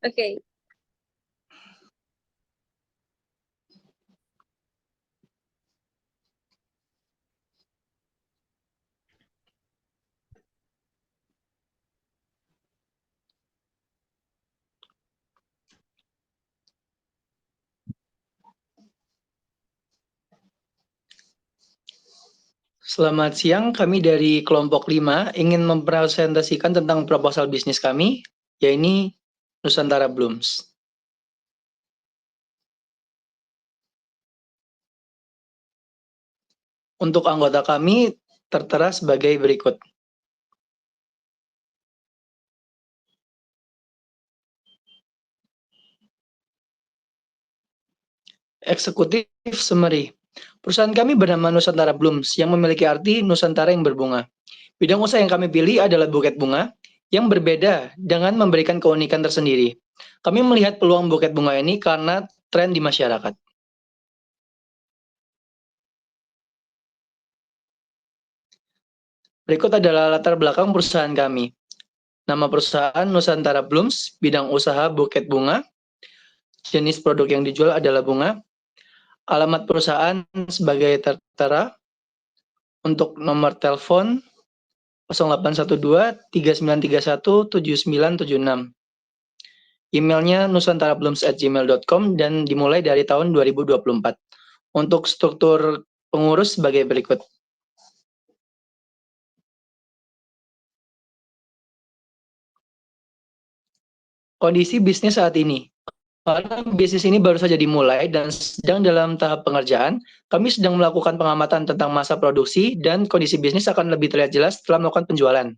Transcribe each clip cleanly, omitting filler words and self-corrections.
Oke. Selamat siang, kami dari kelompok 5 ingin mempresentasikan tentang proposal bisnis kami, yaitu Nusantara Blooms. Untuk anggota kami tertera sebagai berikut. Eksekutif Summary. Perusahaan kami bernama Nusantara Blooms yang memiliki arti Nusantara yang berbunga. Bidang usaha yang kami pilih adalah buket bunga yang berbeda dengan memberikan keunikan tersendiri. Kami melihat peluang buket bunga ini karena tren di masyarakat. Berikut adalah latar belakang perusahaan kami. Nama perusahaan Nusantara Blooms, bidang usaha buket bunga. Jenis produk yang dijual adalah bunga. Alamat perusahaan sebagai tertera. Untuk nomor telepon 0812 3931 7976. Emailnya nusantarablooms@gmail.com dan dimulai dari tahun 2024. Untuk struktur pengurus sebagai berikut. Kondisi bisnis saat ini. Karena bisnis ini baru saja dimulai dan sedang dalam tahap pengerjaan, kami sedang melakukan pengamatan tentang masa produksi dan kondisi bisnis akan lebih terlihat jelas setelah melakukan penjualan.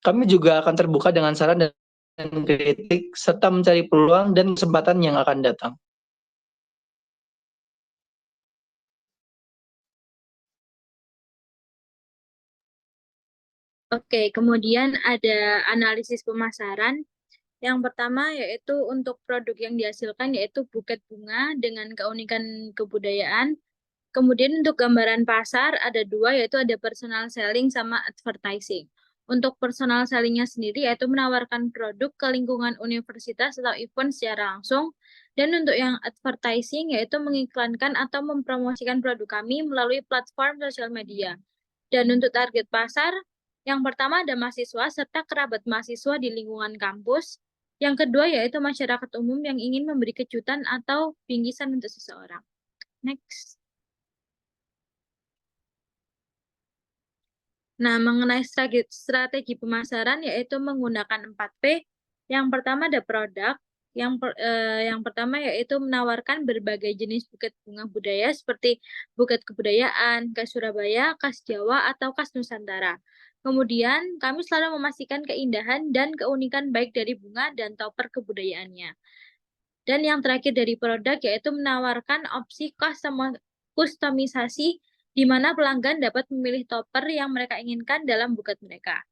Kami juga akan terbuka dengan saran dan kritik serta mencari peluang dan kesempatan yang akan datang. Oke, kemudian ada analisis pemasaran. Yang pertama yaitu untuk produk yang dihasilkan yaitu buket bunga dengan keunikan kebudayaan. Kemudian untuk gambaran pasar ada dua, yaitu ada personal selling sama advertising. Untuk personal sellingnya sendiri yaitu menawarkan produk ke lingkungan universitas atau event secara langsung. Dan untuk yang advertising yaitu mengiklankan atau mempromosikan produk kami melalui platform sosial media. Dan untuk target pasar, yang pertama ada mahasiswa serta kerabat mahasiswa di lingkungan kampus. Yang kedua yaitu masyarakat umum yang ingin memberi kejutan atau bingkisan untuk seseorang. Next. Nah, mengenai strategi pemasaran yaitu menggunakan 4P. Yang pertama ada produk, yang pertama yaitu menawarkan berbagai jenis buket bunga budaya seperti buket kebudayaan, khas Surabaya, khas Jawa, atau khas Nusantara. Kemudian, kami selalu memastikan keindahan dan keunikan baik dari bunga dan topper kebudayaannya. Dan yang terakhir dari produk yaitu menawarkan opsi kustomisasi di mana pelanggan dapat memilih topper yang mereka inginkan dalam buket mereka.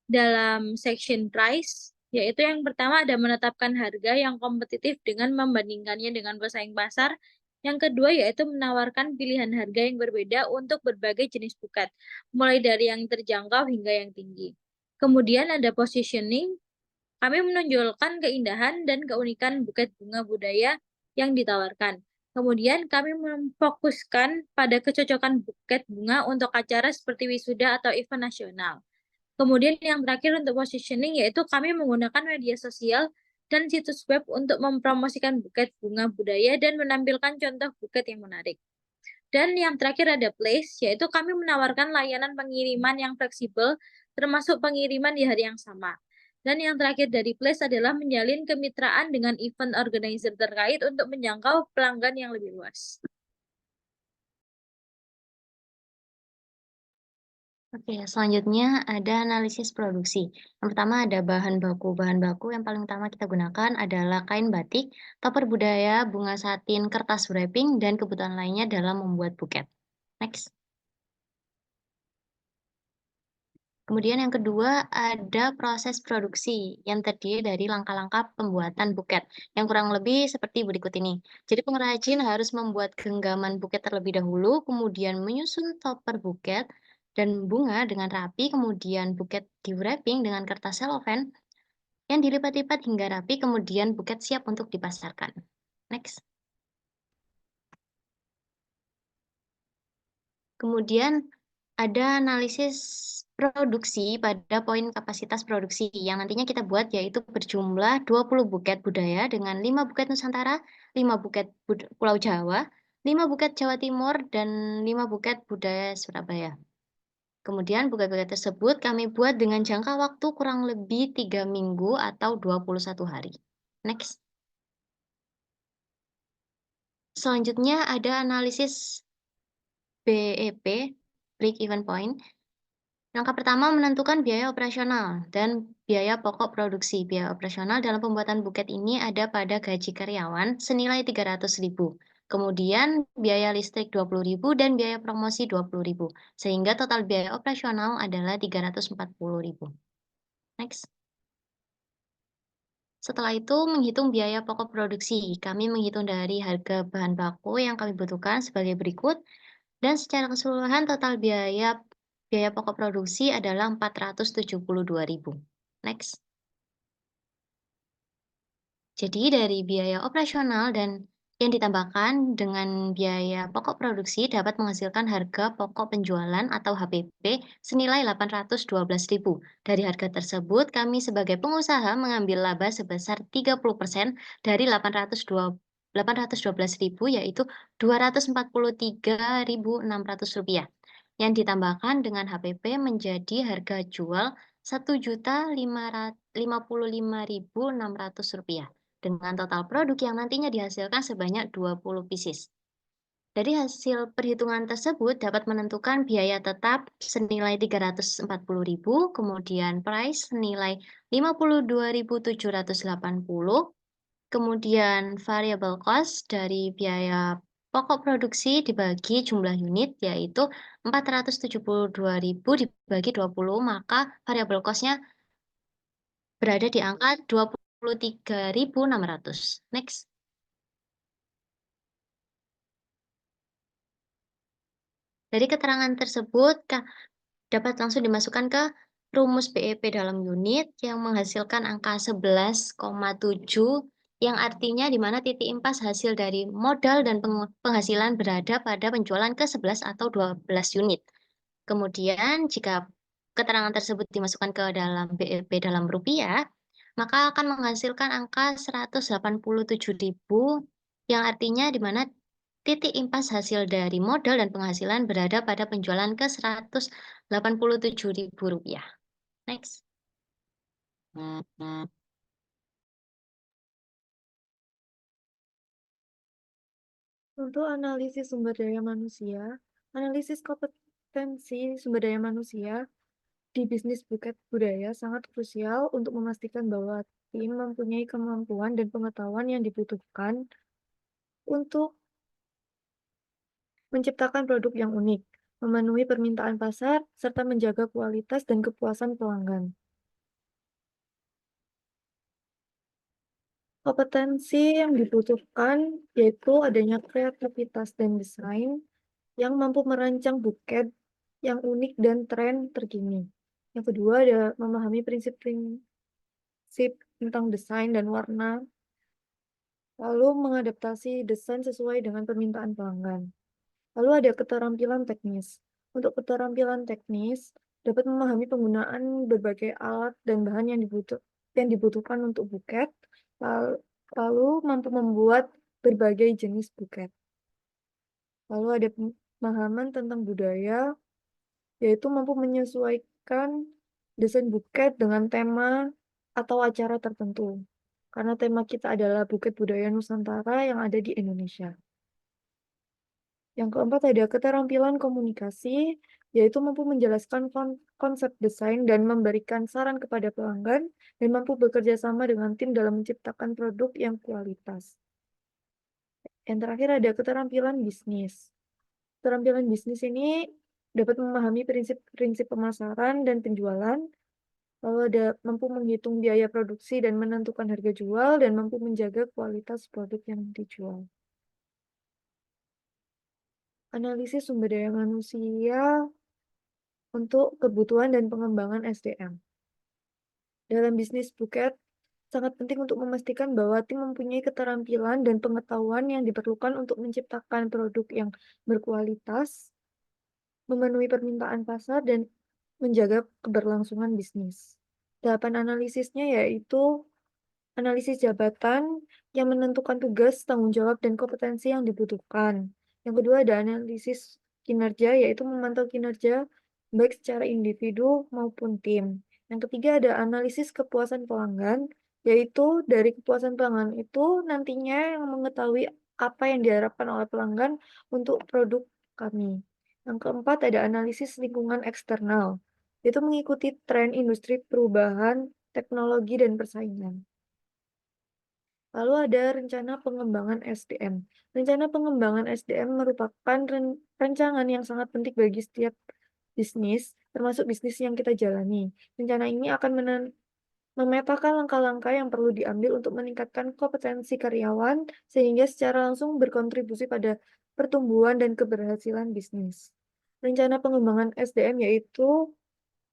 Dalam section price, yaitu yang pertama ada menetapkan harga yang kompetitif dengan membandingkannya dengan pesaing pasar. Yang kedua yaitu menawarkan pilihan harga yang berbeda untuk berbagai jenis buket, mulai dari yang terjangkau hingga yang tinggi. Kemudian ada positioning, kami menonjolkan keindahan dan keunikan buket bunga budaya yang ditawarkan. Kemudian kami memfokuskan pada kecocokan buket bunga untuk acara seperti wisuda atau event nasional. Kemudian yang terakhir untuk positioning yaitu kami menggunakan media sosial dan situs web untuk mempromosikan buket bunga budaya dan menampilkan contoh buket yang menarik. Dan yang terakhir ada place, yaitu kami menawarkan layanan pengiriman yang fleksibel, termasuk pengiriman di hari yang sama. Dan yang terakhir dari place adalah menjalin kemitraan dengan event organizer terkait untuk menjangkau pelanggan yang lebih luas. Oke, selanjutnya ada analisis produksi. Yang pertama ada bahan baku. Bahan baku yang paling utama kita gunakan adalah kain batik, topper budaya, bunga satin, kertas wrapping, dan kebutuhan lainnya dalam membuat buket. Next. Kemudian yang kedua ada proses produksi yang terdiri dari langkah-langkah pembuatan buket yang kurang lebih seperti berikut ini. Jadi pengrajin harus membuat genggaman buket terlebih dahulu, kemudian menyusun topper buket dan bunga dengan rapi, kemudian buket di wrapping dengan kertas cellophane. yang dilipat-lipat hingga rapi, kemudian buket siap untuk dipasarkan. Next. Kemudian ada analisis produksi pada poin kapasitas produksi yang nantinya kita buat, yaitu berjumlah 20 buket budaya dengan 5 buket Nusantara, 5 buket Pulau Jawa, 5 buket Jawa Timur, dan 5 buket budaya Surabaya. Kemudian buket-buket tersebut kami buat dengan jangka waktu kurang lebih 3 minggu atau 21 hari. Next. Selanjutnya ada analisis BEP, break even point. Langkah pertama menentukan biaya operasional dan biaya pokok produksi. Biaya operasional dalam pembuatan buket ini ada pada gaji karyawan senilai 300.000. Kemudian biaya listrik 20.000 dan biaya promosi 20.000. Sehingga total biaya operasional adalah 340.000. Next. Setelah itu menghitung biaya pokok produksi. Kami menghitung dari harga bahan baku yang kami butuhkan sebagai berikut. Dan secara keseluruhan total biaya pokok produksi adalah 472.000. Next. Jadi dari biaya operasional dan yang ditambahkan dengan biaya pokok produksi dapat menghasilkan harga pokok penjualan atau HPP senilai 812.000. Dari harga tersebut, kami sebagai pengusaha mengambil laba sebesar 30% dari 812.000, yaitu Rp243.600, yang ditambahkan dengan HPP menjadi harga jual Rp1.055.600 dengan total produk yang nantinya dihasilkan sebanyak 20 pieces. Dari hasil perhitungan tersebut dapat menentukan biaya tetap senilai 340.000, kemudian price senilai 52.780, kemudian variable cost dari biaya pokok produksi dibagi jumlah unit, yaitu 472.000 dibagi 20, maka variable cost-nya berada di angka 23.600. Next. Dari keterangan tersebut dapat langsung dimasukkan ke rumus BEP dalam unit yang menghasilkan angka 11,7, yang artinya di mana titik impas hasil dari modal dan penghasilan berada pada penjualan ke 11 atau 12 unit. Kemudian jika keterangan tersebut dimasukkan ke dalam BEP dalam rupiah, maka akan menghasilkan angka 187.000, yang artinya di mana titik impas hasil dari modal dan penghasilan berada pada penjualan ke Rp187.000. Next. Untuk analisis sumber daya manusia, analisis kompetensi sumber daya manusia di bisnis buket budaya sangat krusial untuk memastikan bahwa tim mempunyai kemampuan dan pengetahuan yang dibutuhkan untuk menciptakan produk yang unik, memenuhi permintaan pasar, serta menjaga kualitas dan kepuasan pelanggan. Kompetensi yang dibutuhkan yaitu adanya kreativitas dan desain yang mampu merancang buket yang unik dan tren terkini. Yang kedua ada memahami prinsip-prinsip tentang desain dan warna, lalu mengadaptasi desain sesuai dengan permintaan pelanggan. Lalu ada keterampilan teknis. Untuk keterampilan teknis, dapat memahami penggunaan berbagai alat dan bahan yang dibutuhkan untuk buket, lalu mampu membuat berbagai jenis buket. Lalu ada pemahaman tentang budaya, yaitu mampu menyesuaikan desain buket dengan tema atau acara tertentu. Karena tema kita adalah Buket Budaya Nusantara yang ada di Indonesia. Yang keempat ada keterampilan komunikasi, yaitu mampu menjelaskan konsep desain dan memberikan saran kepada pelanggan, dan mampu bekerja sama dengan tim dalam menciptakan produk yang kualitas. Yang terakhir ada keterampilan bisnis. Keterampilan bisnis ini dapat memahami prinsip-prinsip pemasaran dan penjualan, lalu ada mampu menghitung biaya produksi dan menentukan harga jual, dan mampu menjaga kualitas produk yang dijual. Analisis sumber daya manusia untuk kebutuhan dan pengembangan SDM. Dalam bisnis buket, sangat penting untuk memastikan bahwa tim mempunyai keterampilan dan pengetahuan yang diperlukan untuk menciptakan produk yang berkualitas, memenuhi permintaan pasar, dan menjaga keberlangsungan bisnis. Tahapan analisisnya yaitu analisis jabatan yang menentukan tugas, tanggung jawab, dan kompetensi yang dibutuhkan. Yang kedua ada analisis kinerja, yaitu memantau kinerja baik secara individu maupun tim. Yang ketiga ada analisis kepuasan pelanggan, yaitu dari kepuasan pelanggan itu nantinya yang mengetahui apa yang diharapkan oleh pelanggan untuk produk kami. Yang keempat ada analisis lingkungan eksternal, yaitu mengikuti tren industri, perubahan, teknologi, dan persaingan. Lalu ada rencana pengembangan SDM. Rencana pengembangan SDM merupakan rancangan yang sangat penting bagi setiap bisnis, termasuk bisnis yang kita jalani. Rencana ini akan memetakan langkah-langkah yang perlu diambil untuk meningkatkan kompetensi karyawan, sehingga secara langsung berkontribusi pada pertumbuhan dan keberhasilan bisnis. Rencana pengembangan SDM yaitu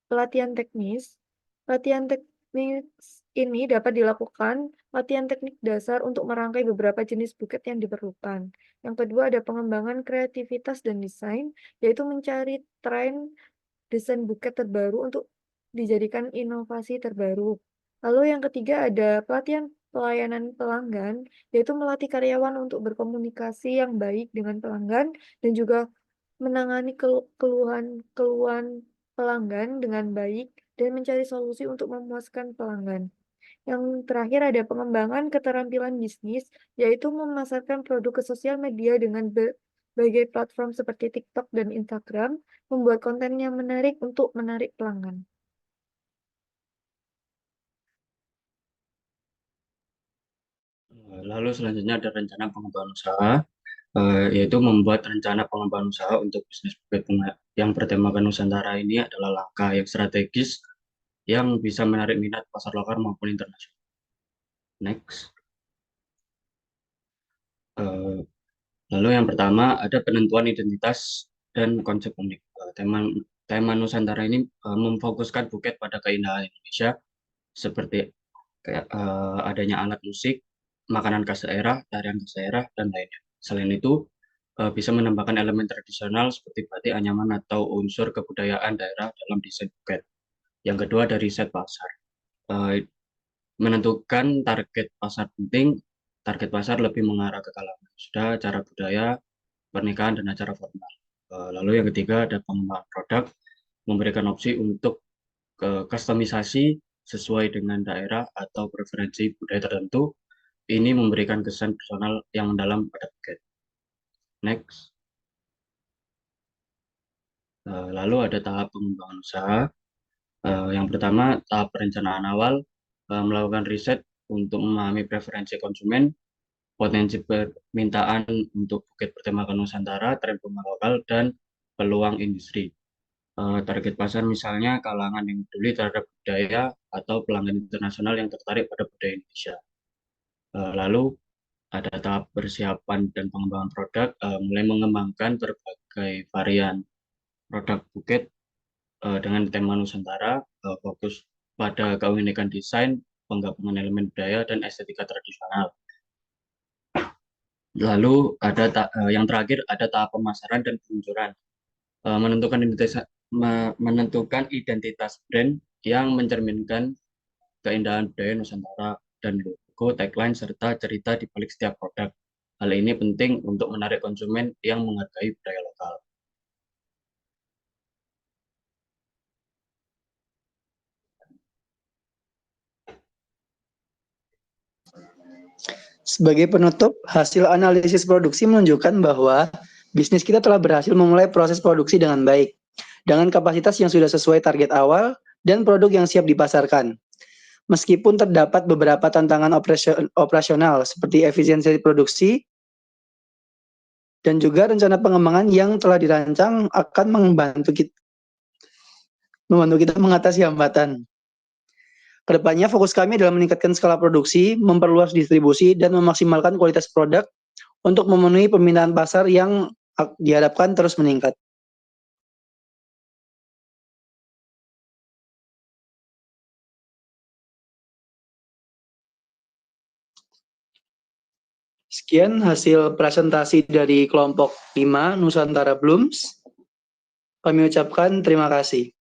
pelatihan teknis. Pelatihan teknis ini dapat dilakukan latihan teknik dasar untuk merangkai beberapa jenis buket yang diperlukan. Yang kedua ada pengembangan kreativitas dan desain, yaitu mencari tren desain buket terbaru untuk dijadikan inovasi terbaru. Lalu yang ketiga ada pelatihan pelayanan pelanggan, yaitu melatih karyawan untuk berkomunikasi yang baik dengan pelanggan dan juga menangani keluhan pelanggan dengan baik dan mencari solusi untuk memuaskan pelanggan. Yang terakhir ada pengembangan keterampilan bisnis, yaitu memasarkan produk ke sosial media dengan berbagai platform seperti TikTok dan Instagram, membuat konten yang menarik untuk menarik pelanggan. Lalu selanjutnya ada rencana pengembangan usaha, yaitu membuat rencana pengembangan usaha untuk bisnis buket bunga yang bertemakan Nusantara ini adalah langkah yang strategis yang bisa menarik minat pasar lokal maupun internasional. Next. Lalu yang pertama ada penentuan identitas dan konsep unik. Tema Nusantara ini memfokuskan buket pada keindahan Indonesia seperti adanya alat musik, makanan khas daerah, tarian khas daerah, dan lainnya. Selain itu, bisa menambahkan elemen tradisional seperti batik anyaman atau unsur kebudayaan daerah dalam desain buket. Yang kedua dari riset pasar. Menentukan target pasar penting, target pasar lebih mengarah ke kalangan sudah, acara budaya, pernikahan, dan acara formal. Lalu yang ketiga ada pengembangan produk, memberikan opsi untuk kustomisasi sesuai dengan daerah atau preferensi budaya tertentu. Ini memberikan kesan personal yang mendalam pada buket. Next. Lalu ada tahap pengembangan usaha. Yang pertama, tahap perencanaan awal, melakukan riset untuk memahami preferensi konsumen, potensi permintaan untuk buket bertemakan Nusantara, tren pemain lokal, dan peluang industri. Target pasar misalnya kalangan yang peduli terhadap budaya atau pelanggan internasional yang tertarik pada budaya Indonesia. Lalu ada tahap persiapan dan pengembangan produk, mulai mengembangkan berbagai varian produk buket dengan tema Nusantara, fokus pada keunikan desain, penggabungan elemen budaya, dan estetika tradisional. Lalu ada yang terakhir ada tahap pemasaran dan peluncuran, menentukan identitas brand yang mencerminkan keindahan budaya Nusantara dan logo, tagline, serta cerita di balik setiap produk. Hal ini penting untuk menarik konsumen yang menghargai budaya lokal. Sebagai penutup, hasil analisis produksi menunjukkan bahwa bisnis kita telah berhasil memulai proses produksi dengan baik, dengan kapasitas yang sudah sesuai target awal dan produk yang siap dipasarkan. Meskipun terdapat beberapa tantangan operasional seperti efisiensi produksi dan juga rencana pengembangan yang telah dirancang akan membantu kita mengatasi hambatan. Kedepannya fokus kami adalah meningkatkan skala produksi, memperluas distribusi, dan memaksimalkan kualitas produk untuk memenuhi permintaan pasar yang diharapkan terus meningkat. Sekian hasil presentasi dari kelompok 5 Nusantara Blooms. Kami ucapkan terima kasih.